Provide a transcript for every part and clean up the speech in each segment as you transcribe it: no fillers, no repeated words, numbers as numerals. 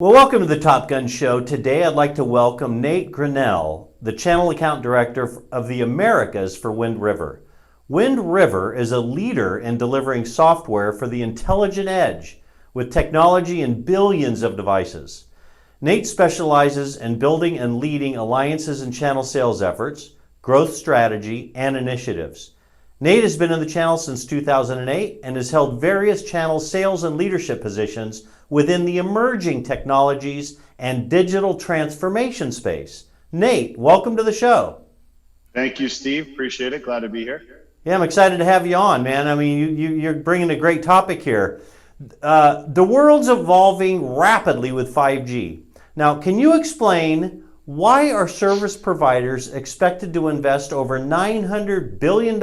Well, welcome to the Top Gun Show. Today I'd like to welcome Nate Grinnell, the Channel Account Director of the Americas for Wind River. Wind River is a leader in delivering software for the intelligent edge with technology in billions of devices. Nate specializes in building and leading alliances and channel sales efforts, growth strategy, and initiatives. Nate has been in the channel since 2008 and has held various channel sales and leadership positions within the emerging technologies and digital transformation space. Nate, welcome to the show. Thank you, Steve. Appreciate it. Glad to be here. Yeah, I'm excited to have you on, man. I mean, you're bringing a great topic here. The world's evolving rapidly with 5G. Now, can you explain why are service providers expected to invest over $900 billion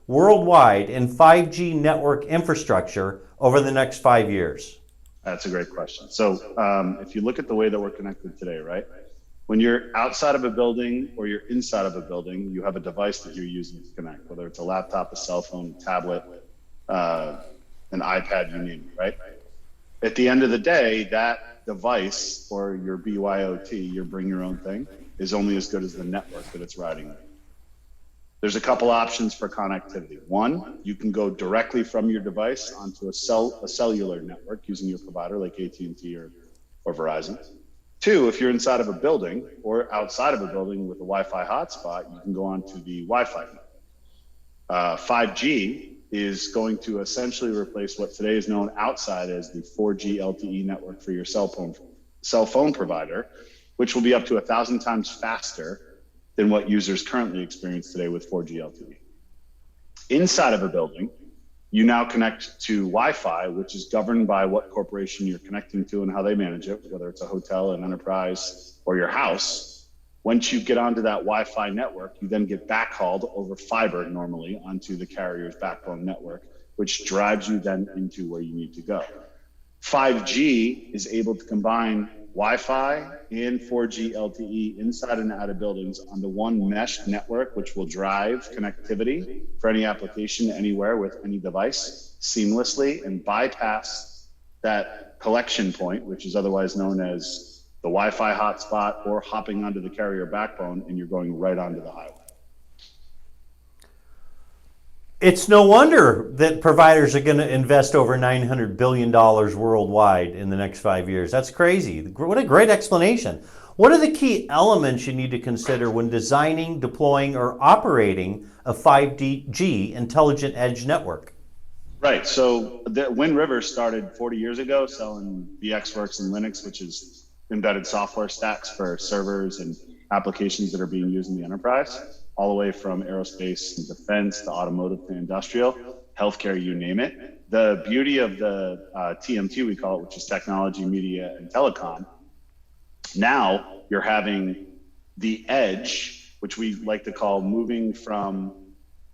worldwide in 5G network infrastructure over the next 5 years? That's a great question. So if you look at the way that we're connected today, right? When you're outside of a building or you're inside of a building, you have a device that you're using to connect, whether it's a laptop, a cell phone, a tablet, an iPad, you name it, right? At the end of the day, that device or your BYOT, your bring your own thing, is only as good as the network that it's riding. There's a couple options for connectivity. One, you can go directly from your device onto a cellular network using your provider like AT&T or Verizon. Two, if you're inside of a building or outside of a building with a Wi-Fi hotspot, you can go onto the Wi-Fi network. 5G is going to essentially replace what today is known outside as the 4G LTE network for your cell phone provider, which will be up to 1,000 times faster than what users currently experience today with 4G LTE. Inside of a building, you now connect to Wi-Fi, which is governed by what corporation you're connecting to and how they manage it, whether it's a hotel, an enterprise, or your house. Once you get onto that Wi-Fi network, you then get backhauled over fiber normally onto the carrier's backbone network, which drives you then into where you need to go. 5G is able to combine Wi-Fi and 4G LTE inside and out of buildings on the one mesh network, which will drive connectivity for any application anywhere with any device seamlessly and bypass that collection point, which is otherwise known as the Wi-Fi hotspot or hopping onto the carrier backbone, and you're going right onto the highway. It's no wonder that providers are going to invest over $900 billion worldwide in the next 5 years. That's crazy. What a great explanation. What are the key elements you need to consider when designing, deploying, or operating a 5G intelligent edge network? Right. So Wind River started 40 years ago selling VxWorks and Linux, which is embedded software stacks for servers and applications that are being used in the enterprise, all the way from aerospace and defense to automotive to industrial, healthcare, you name it. The beauty of the TMT, we call it, which is technology, media, and telecom, now you're having the edge, which we like to call moving from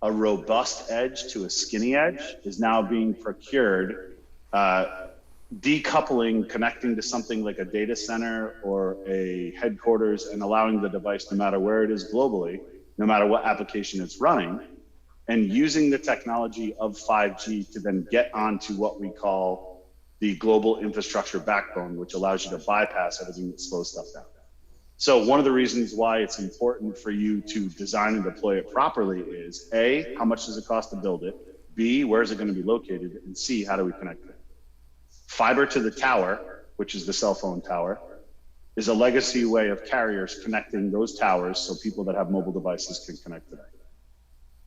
a robust edge to a skinny edge, is now being procured, decoupling, connecting to something like a data center or a headquarters and allowing the device, no matter where it is globally, no matter what application it's running, and using the technology of 5G to then get onto what we call the global infrastructure backbone, which allows you to bypass everything that slows stuff down. So one of the reasons why it's important for you to design and deploy it properly is A, how much does it cost to build it? B, where is it going to be located? And C, how do we connect it? Fiber to the tower, which is the cell phone tower, is a legacy way of carriers connecting those towers so people that have mobile devices can connect today.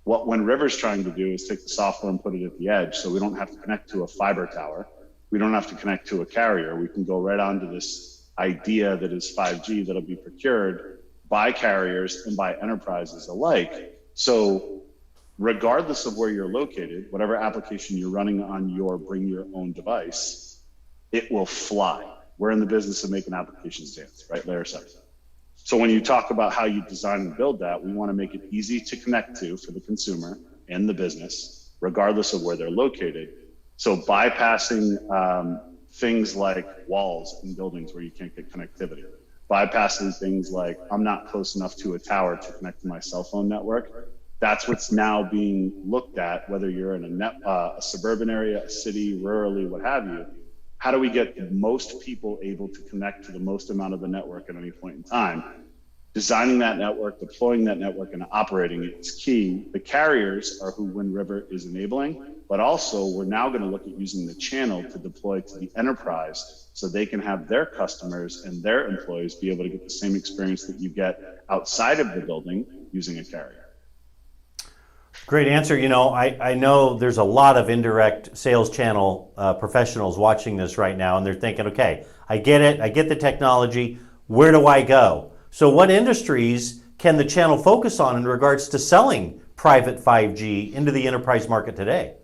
What Wind River's trying to do is take the software and put it at the edge so we don't have to connect to a fiber tower. We don't have to connect to a carrier. We can go right onto this idea that is 5G that'll be procured by carriers and by enterprises alike. So regardless of where you're located, whatever application you're running on your bring your own device, it will fly. We're in the business of making applications dance, right? Layer 7. So when you talk about how you design and build that, we want to make it easy to connect to for the consumer and the business, regardless of where they're located. So bypassing things like walls in buildings where you can't get connectivity, bypassing things like I'm not close enough to a tower to connect to my cell phone network. That's what's now being looked at, whether you're in a suburban area, a city, rurally, what have you. how do we get the most people able to connect to the most amount of the network at any point in time? Designing that network, deploying that network, and operating it is key. The carriers are who Wind River is enabling, but also we're now going to look at using the channel to deploy to the enterprise so they can have their customers and their employees be able to get the same experience that you get outside of the building using a carrier. Great answer. I know there's a lot of indirect sales channel professionals watching this right now, and they're thinking, okay, I get it. I get the technology. Where do I go? So what industries can the channel focus on in regards to selling private 5G into the enterprise market today?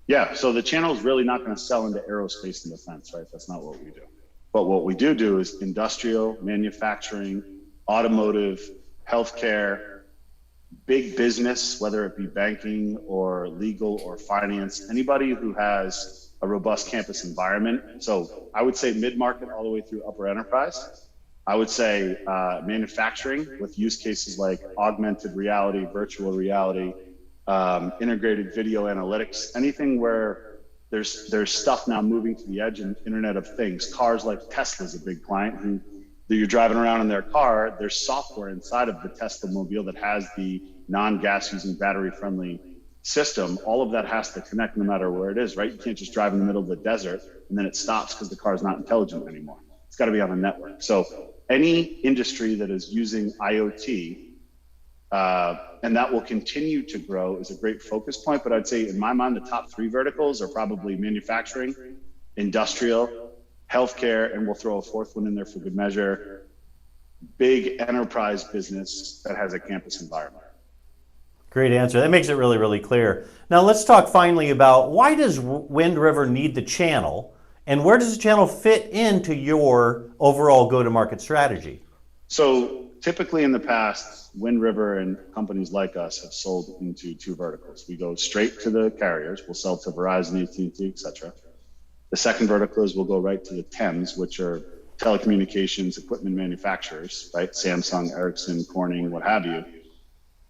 Yeah, so the channel is really not going to sell into aerospace and defense, right? That's not what we do. But what we do is industrial, manufacturing, automotive, healthcare, big business, whether it be banking or legal or finance, anybody who has a robust campus environment. So I would say mid-market all the way through upper enterprise. I would say manufacturing with use cases like augmented reality, virtual reality, integrated video analytics, anything where there's stuff now moving to the edge and Internet of Things. Cars like Tesla's a big client who you're driving around in their car, there's software inside of the Tesla mobile that has the non-gas using battery friendly system. All of that has to connect no matter where it is, right? You can't just drive in the middle of the desert and then it stops because the car is not intelligent anymore. It's got to be on a network. So any industry that is using IoT, and that will continue to grow, is a great focus point. But I'd say in my mind, the top three verticals are probably manufacturing, industrial, healthcare, and we'll throw a fourth one in there for good measure, big enterprise business that has a campus environment. Great answer. That makes it really, really clear. Now let's talk finally about why does Wind River need the channel? And where does the channel fit into your overall go-to-market strategy? So typically in the past, Wind River and companies like us have sold into two verticals. We go straight to the carriers. We'll sell to Verizon, AT&T, et cetera. The second vertical is we'll go right to the TEMs, which are telecommunications equipment manufacturers, right? Samsung, Ericsson, Corning, what have you.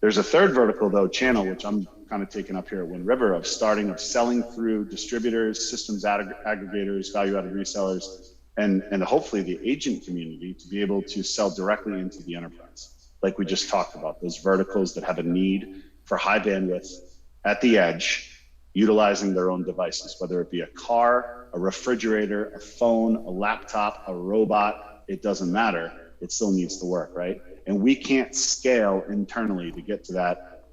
There's a third vertical, though, channel, which I'm kind of taking up here at Wind River, of selling through distributors, systems aggregators, value-added resellers, and hopefully the agent community to be able to sell directly into the enterprise. Like we just talked about, those verticals that have a need for high bandwidth at the edge, utilizing their own devices, whether it be a car, a refrigerator, a phone, a laptop, a robot, it doesn't matter. It still needs to work, right? And we can't scale internally to get to that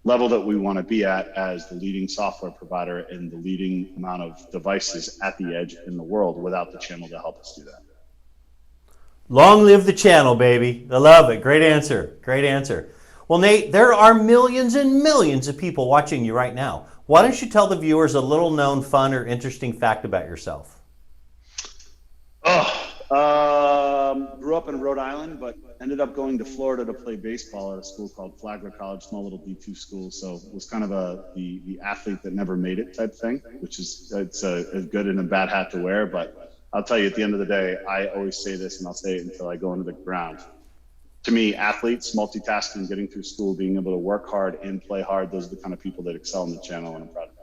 level that we want to be at as the leading software provider and the leading amount of devices at the edge in the world without the channel to help us do that. Long live the channel, baby. I love it. Great answer. Great answer. Well, Nate, there are millions and millions of people watching you right now. Why don't you tell the viewers a little known, fun, or interesting fact about yourself? Grew up in Rhode Island, but ended up going to Florida to play baseball at a school called Flagler College, small little D2 school. So it was kind of the athlete that never made it type thing, which is it's a good and a bad hat to wear. But I'll tell you, at the end of the day, I always say this, and I'll say it until I go into the ground. To me, athletes, multitasking, getting through school, being able to work hard and play hard, those are the kind of people that excel in the channel, and I'm proud of them.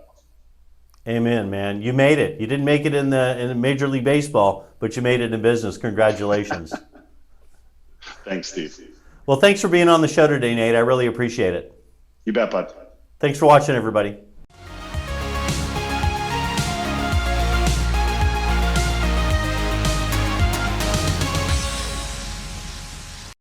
Amen, man. You made it. You didn't make it in the Major League Baseball, but you made it in business. Congratulations. Thanks, Steve. Well, thanks for being on the show today, Nate. I really appreciate it. You bet, bud. Thanks for watching, everybody.